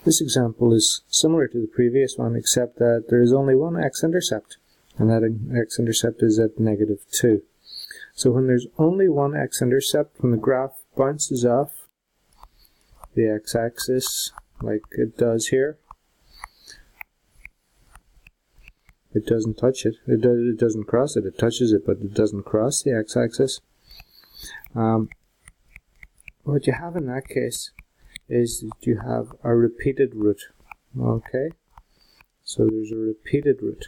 This example is similar to the previous one, except that there is only one x-intercept, and that x-intercept is at -2. So when there's only one x-intercept, when the graph bounces off the x-axis, like it does here, it doesn't touch it. It doesn't cross it. It touches it, but it doesn't cross the x-axis. What you have in that case is that you have a repeated root. Okay, so there's a repeated root.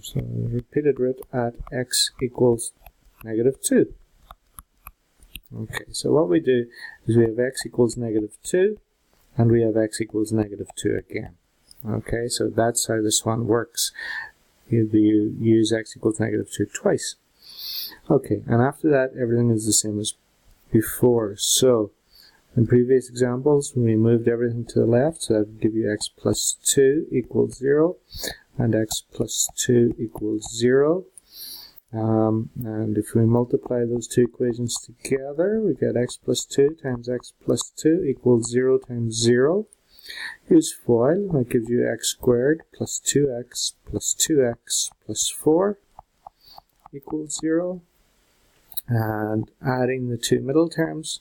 So the repeated root at x equals -2. Okay, so what we do is we have x equals -2, and we have x equals -2 again. Okay, so that's how this one works. You use x equals -2 twice. Okay, and after that, everything is the same as before. So, in previous examples, we moved everything to the left, so that would give you x plus 2 equals 0, and x plus 2 equals 0. And if we multiply those two equations together, we get x plus 2 times x plus 2 equals 0 times 0. Use FOIL, that gives you x squared plus 2x plus 2x plus 4 equals 0. And adding the two middle terms,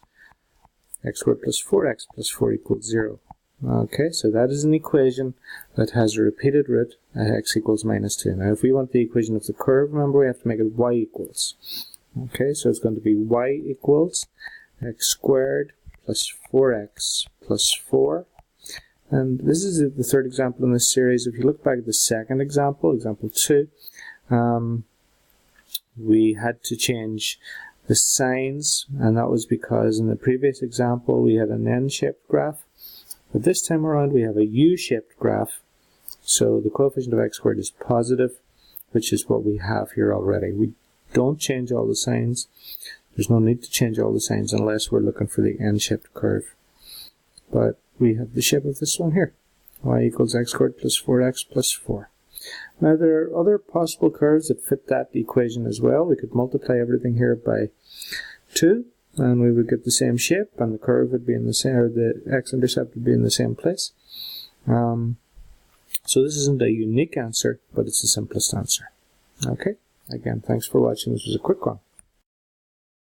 x squared plus 4x plus 4 equals 0. Okay, so that is an equation that has a repeated root at x equals -2. Now if we want the equation of the curve, remember we have to make it y equals. Okay, so it's going to be y equals x squared plus 4x plus 4. And this is the third example in this series. If you look back at the second example, example 2, we had to change the signs, and that was because in the previous example we had an n-shaped graph, but this time around we have a u-shaped graph, so the coefficient of x squared is positive, which is what we have here already. We don't change all the signs. There's no need to change all the signs unless we're looking for the n-shaped curve. But we have the shape of this one here, y equals x squared plus 4x plus 4. Now there are other possible curves that fit that equation as well. We could multiply everything here by 2, and we would get the same shape, and the curve would be in the same, or the x-intercept would be in the same place. So this isn't a unique answer, but it's the simplest answer. Okay, again, thanks for watching. This was a quick one.